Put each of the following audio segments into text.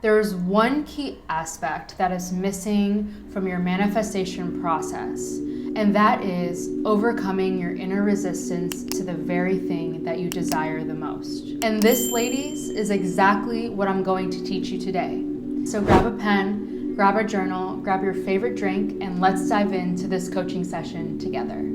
There's one key aspect that is missing from your manifestation process, and that is overcoming your inner resistance to the very thing that you desire the most. And this, ladies, is exactly what I'm going to teach you today. So grab a pen, grab a journal, grab your favorite drink, and let's dive into this coaching session together.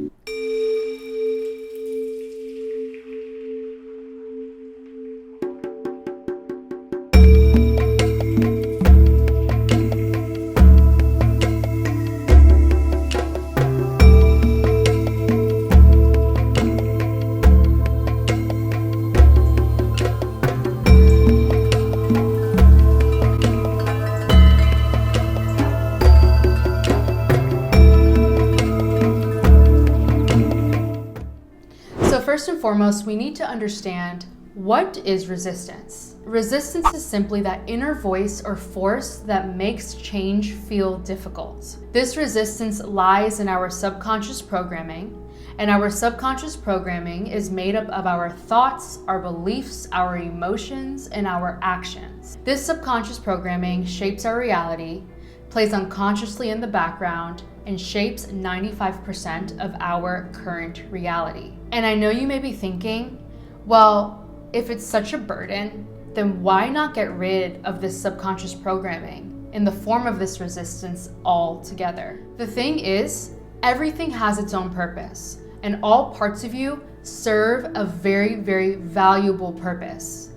First and foremost, we need to understand, what is resistance? Resistance is simply that inner voice or force that makes change feel difficult. This resistance lies in our subconscious programming, and our subconscious programming is made up of our thoughts, our beliefs, our emotions, and our actions. This subconscious programming shapes our reality, plays unconsciously in the background, and shapes 95% of our current reality. And I know you may be thinking, well, if it's such a burden, then why not get rid of this subconscious programming in the form of this resistance altogether? The thing is, everything has its own purpose, and all parts of you serve a very, very valuable purpose.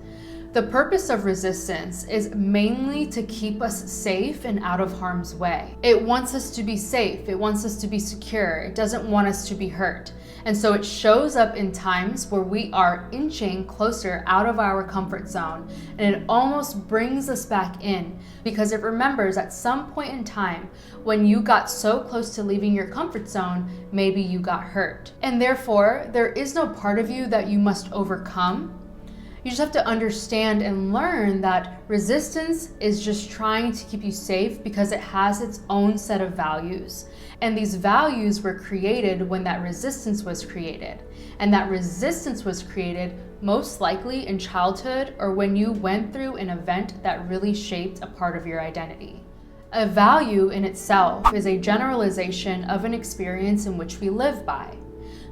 The purpose of resistance is mainly to keep us safe and out of harm's way. It wants us to be safe. It wants us to be secure. It doesn't want us to be hurt. And so it shows up in times where we are inching closer out of our comfort zone, and it almost brings us back in because it remembers at some point in time when you got so close to leaving your comfort zone, maybe you got hurt. And therefore, there is no part of you that you must overcome. You just have to understand and learn that resistance is just trying to keep you safe because it has its own set of values. And these values were created when that resistance was created. And that resistance was created most likely in childhood or when you went through an event that really shaped a part of your identity. A value in itself is a generalization of an experience in which we live by.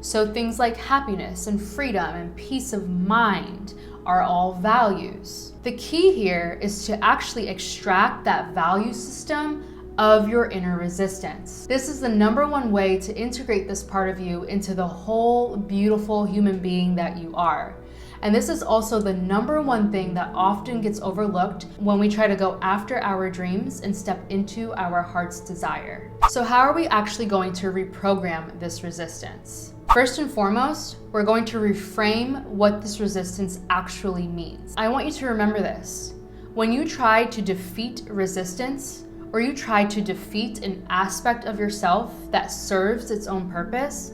So things like happiness and freedom and peace of mind are all values. The key here is to actually extract that value system of your inner resistance. This is the number one way to integrate this part of you into the whole beautiful human being that you are. And this is also the number one thing that often gets overlooked when we try to go after our dreams and step into our heart's desire. So how are we actually going to reprogram this resistance? First and foremost, we're going to reframe what this resistance actually means. I want you to remember this. When you try to defeat resistance, or you try to defeat an aspect of yourself that serves its own purpose,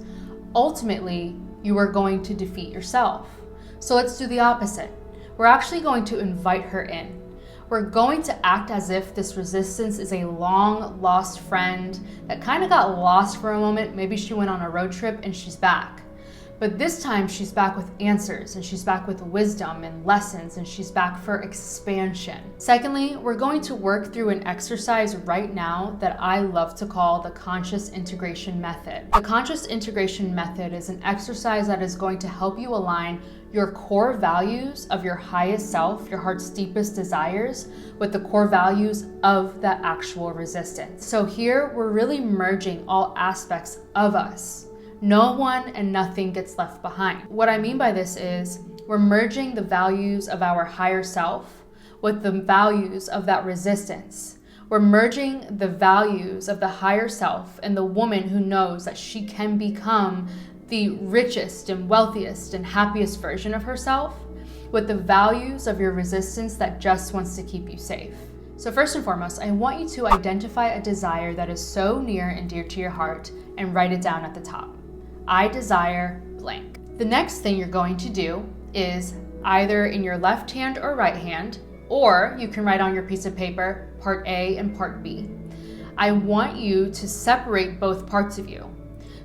ultimately, you are going to defeat yourself. So let's do the opposite. We're actually going to invite her in. We're going to act as if this resistance is a long lost friend that kind of got lost for a moment. Maybe she went on a road trip and she's back. But this time she's back with answers, and she's back with wisdom and lessons, and she's back for expansion. Secondly, we're going to work through an exercise right now that I love to call the conscious integration method. The conscious integration method is an exercise that is going to help you align your core values of your highest self, your heart's deepest desires, with the core values of that actual resistance. So here we're really merging all aspects of us. No one and nothing gets left behind. What I mean by this is we're merging the values of our higher self with the values of that resistance. We're merging the values of the higher self and the woman who knows that she can become the richest and wealthiest and happiest version of herself with the values of your resistance that just wants to keep you safe. So first and foremost, I want you to identify a desire that is so near and dear to your heart and write it down at the top. I desire blank. The next thing you're going to do is either in your left hand or right hand, or you can write on your piece of paper, part A and part B. I want you to separate both parts of you.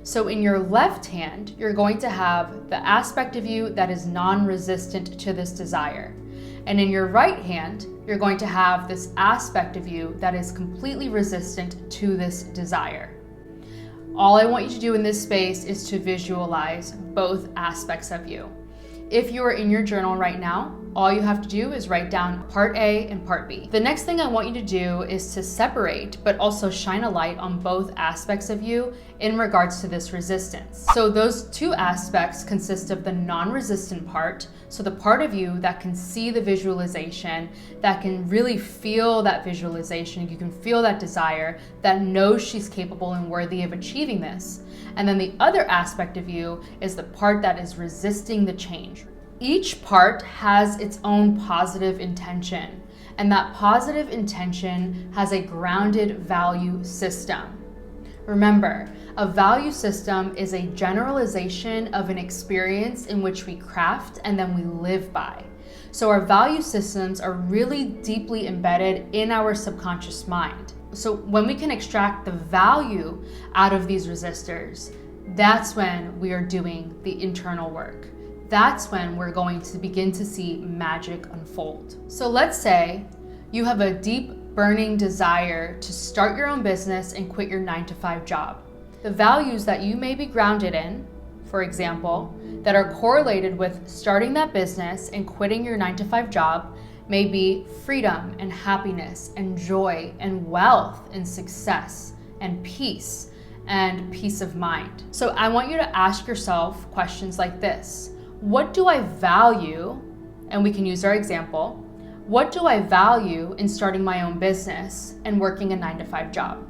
So in your left hand, you're going to have the aspect of you that is non-resistant to this desire. And in your right hand, you're going to have this aspect of you that is completely resistant to this desire. All I want you to do in this space is to visualize both aspects of you. If you are in your journal right now, all you have to do is write down part A and part B. The next thing I want you to do is to separate, but also shine a light on both aspects of you in regards to this resistance. So those two aspects consist of the non-resistant part, so the part of you that can see the visualization, that can really feel that visualization, you can feel that desire, that knows she's capable and worthy of achieving this. And then the other aspect of you is the part that is resisting the change. Each part has its own positive intention, and that positive intention has a grounded value system. Remember, a value system is a generalization of an experience in which we craft and then we live by. So our value systems are really deeply embedded in our subconscious mind. So when we can extract the value out of these resistors, that's when we are doing the internal work. That's when we're going to begin to see magic unfold. So let's say you have a deep burning desire to start your own business and quit your 9-to-5 job. The values that you may be grounded in, for example, that are correlated with starting that business and quitting your 9-to-5 job may be freedom and happiness and joy and wealth and success and peace of mind. So I want you to ask yourself questions like this. What do I value? And we can use our example. What do I value in starting my own business and working a 9-to-5 job?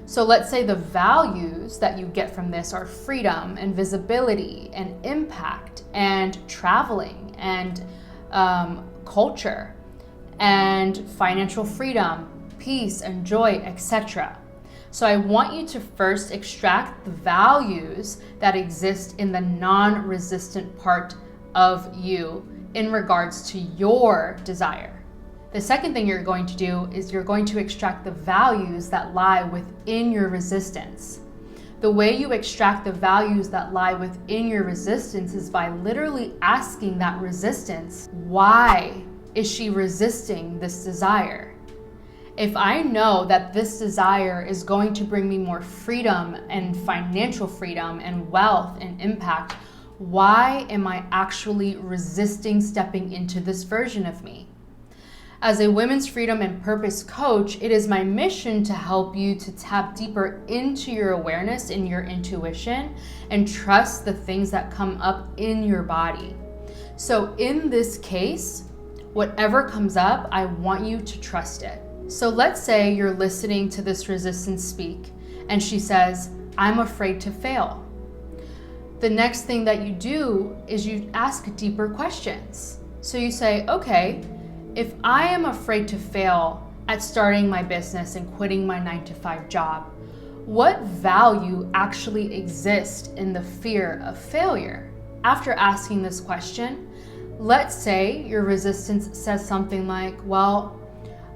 So let's say the values that you get from this are freedom and visibility and impact and traveling and culture and financial freedom, peace and joy, etc. So I want you to first extract the values that exist in the non-resistant part of you in regards to your desire. The second thing you're going to do is you're going to extract the values that lie within your resistance. The way you extract the values that lie within your resistance is by literally asking that resistance, why is she resisting this desire? If I know that this desire is going to bring me more freedom and financial freedom and wealth and impact, why am I actually resisting stepping into this version of me? As a women's freedom and purpose coach, it is my mission to help you to tap deeper into your awareness and your intuition and trust the things that come up in your body. So in this case, whatever comes up, I want you to trust it. So let's say you're listening to this resistance speak and she says, I'm afraid to fail. The next thing that you do is you ask deeper questions. So you say, okay, if I am afraid to fail at starting my business and quitting my 9-to-5 job, what value actually exists in the fear of failure? After asking this question, let's say your resistance says something like, well,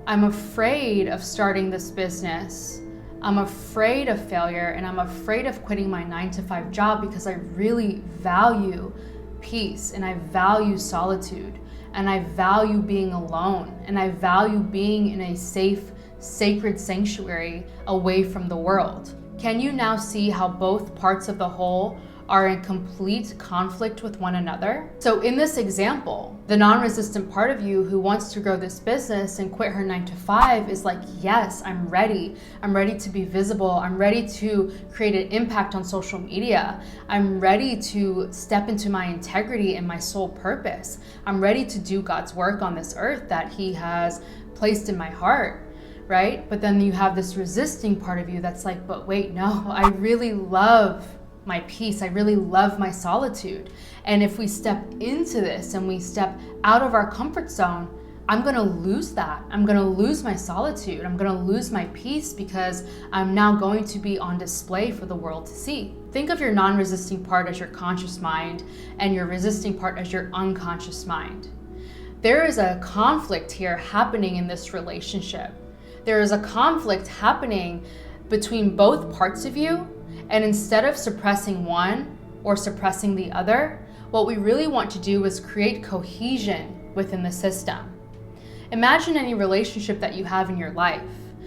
I'm afraid of starting this business. I'm afraid of failure and I'm afraid of quitting my 9-to-5 job because I really value peace and I value solitude and I value being alone and I value being in a safe, sacred sanctuary away from the world. Can you now see how both parts of the whole are in complete conflict with one another? So in this example, the non-resistant part of you who wants to grow this business and quit her 9-to-5 is like, yes, I'm ready. I'm ready to be visible. I'm ready to create an impact on social media. I'm ready to step into my integrity and my soul purpose. I'm ready to do God's work on this earth that He has placed in my heart, right? But then you have this resisting part of you that's like, but wait, no, I really love my peace. I really love my solitude. And if we step into this and we step out of our comfort zone, I'm going to lose that. I'm going to lose my solitude. I'm going to lose my peace because I'm now going to be on display for the world to see. Think of your non-resisting part as your conscious mind and your resisting part as your unconscious mind. There is a conflict here happening in this relationship. There is a conflict happening between both parts of you. And instead of suppressing one or suppressing the other, what we really want to do is create cohesion within the system. Imagine any relationship that you have in your life.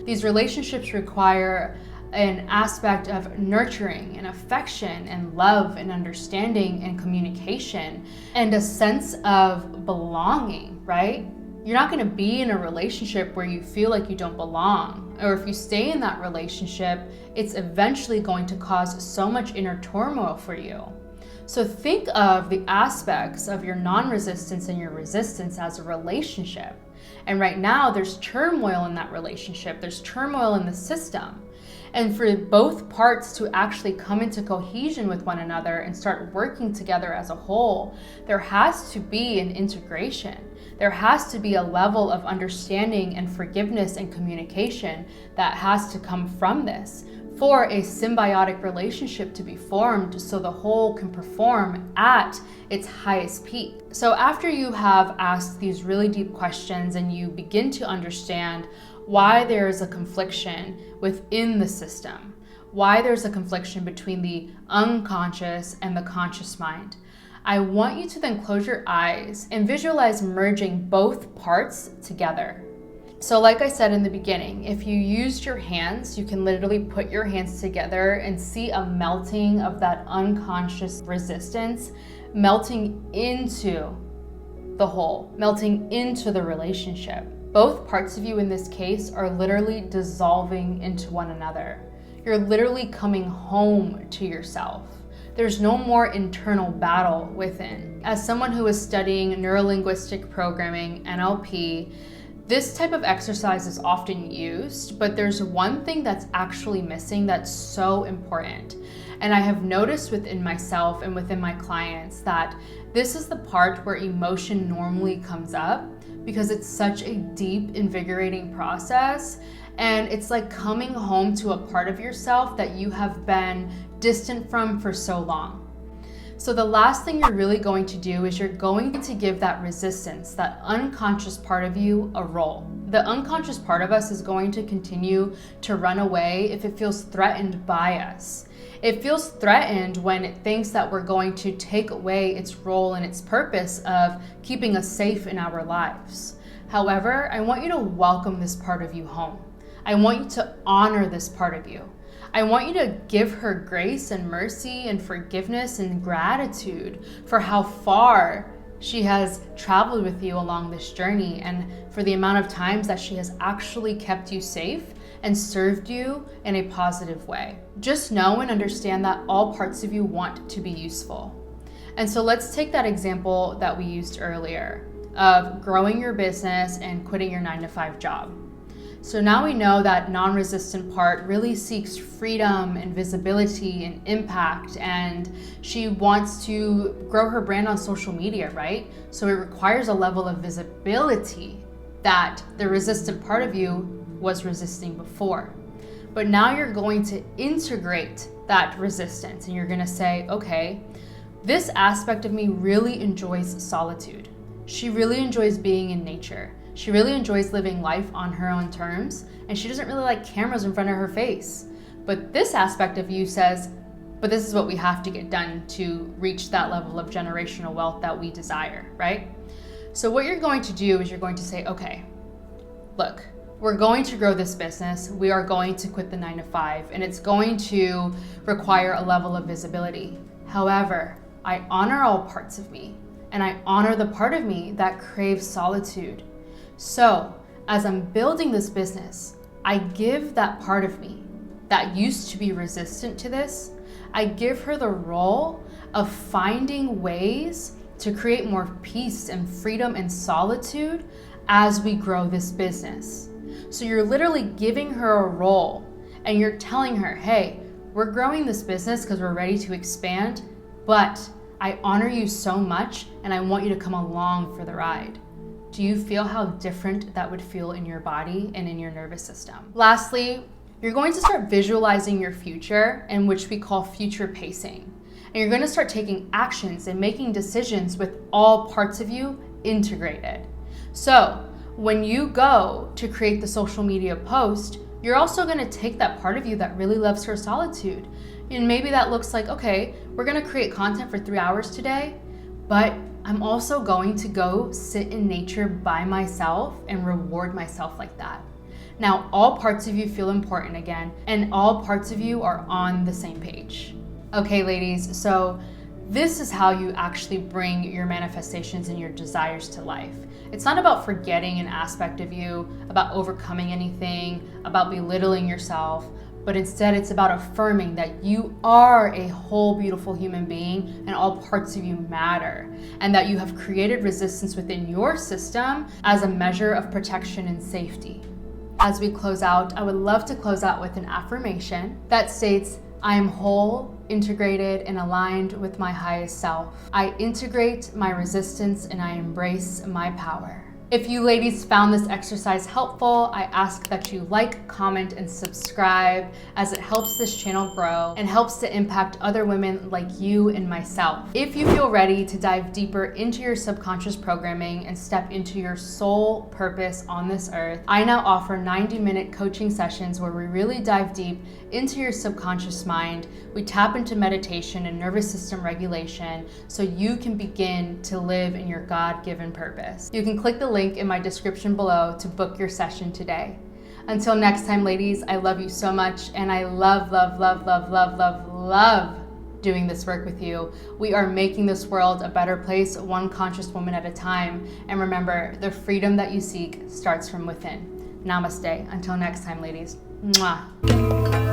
These relationships require an aspect of nurturing and affection and love and understanding and communication and a sense of belonging, right? You're not going to be in a relationship where you feel like you don't belong, or if you stay in that relationship, it's eventually going to cause so much inner turmoil for you. So think of the aspects of your non-resistance and your resistance as a relationship. And right now there's turmoil in that relationship. There's turmoil in the system. And for both parts to actually come into cohesion with one another and start working together as a whole, there has to be an integration. There has to be a level of understanding and forgiveness and communication that has to come from this for a symbiotic relationship to be formed so the whole can perform at its highest peak. So after you have asked these really deep questions and you begin to understand why there is a confliction within the system, why there's a confliction between the unconscious and the conscious mind, I want you to then close your eyes and visualize merging both parts together. So like I said in the beginning, if you used your hands, you can literally put your hands together and see a melting of that unconscious resistance, melting into the whole, melting into the relationship. Both parts of you in this case are literally dissolving into one another. You're literally coming home to yourself. There's no more internal battle within. As someone who is studying neurolinguistic programming, NLP, this type of exercise is often used, but there's one thing that's actually missing that's so important. And I have noticed within myself and within my clients that this is the part where emotion normally comes up because it's such a deep, invigorating process. And it's like coming home to a part of yourself that you have been distant from for so long. So the last thing you're really going to do is you're going to give that resistance, that unconscious part of you, a role. The unconscious part of us is going to continue to run away if it feels threatened by us. It feels threatened when it thinks that we're going to take away its role and its purpose of keeping us safe in our lives. However, I want you to welcome this part of you home. I want you to honor this part of you. I want you to give her grace and mercy and forgiveness and gratitude for how far she has traveled with you along this journey and for the amount of times that she has actually kept you safe and served you in a positive way. Just know and understand that all parts of you want to be useful. And so let's take that example that we used earlier of growing your business and quitting your 9-to-5 job. So now we know that non-resistant part really seeks freedom and visibility and impact, and she wants to grow her brand on social media, right? So it requires a level of visibility that the resistant part of you was resisting before. But now you're going to integrate that resistance and you're going to say, okay, this aspect of me really enjoys solitude. She really enjoys being in nature. She really enjoys living life on her own terms, and she doesn't really like cameras in front of her face. But this aspect of you says, but this is what we have to get done to reach that level of generational wealth that we desire, right? So what you're going to do is you're going to say, okay, look, we're going to grow this business. We are going to quit the 9-to-5, and it's going to require a level of visibility. However, I honor all parts of me, and I honor the part of me that craves solitude. So as I'm building this business, I give that part of me that used to be resistant to this, I give her the role of finding ways to create more peace and freedom and solitude as we grow this business. So you're literally giving her a role and you're telling her, hey, we're growing this business because we're ready to expand, but I honor you so much and I want you to come along for the ride. Do you feel how different that would feel in your body and in your nervous system? Lastly, you're going to start visualizing your future, in which we call future pacing. And you're going to start taking actions and making decisions with all parts of you integrated. So when you go to create the social media post, you're also going to take that part of you that really loves her solitude. And maybe that looks like, okay, we're going to create content for 3 hours today, but I'm also going to go sit in nature by myself and reward myself like that. Now, all parts of you feel important again, and all parts of you are on the same page. Okay, ladies, so this is how you actually bring your manifestations and your desires to life. It's not about forgetting an aspect of you, about overcoming anything, about belittling yourself, but instead it's about affirming that you are a whole beautiful human being and all parts of you matter, and that you have created resistance within your system as a measure of protection and safety. As we close out, I would love to close out with an affirmation that states, I am whole, integrated, and aligned with my highest self. I integrate my resistance and I embrace my power. If you ladies found this exercise helpful, I ask that you like, comment, and subscribe, as it helps this channel grow and helps to impact other women like you and myself. If you feel ready to dive deeper into your subconscious programming and step into your soul purpose on this earth, I now offer 90-minute coaching sessions where we really dive deep into your subconscious mind. We tap into meditation and nervous system regulation so you can begin to live in your God-given purpose. You can click the link in my description below to book your session today. Until next time, ladies, I love you so much, and I love doing this work with you. We are making this world a better place, one conscious woman at a time. And remember, the freedom that you seek starts from within. Namaste. Until next time, ladies. Mwah.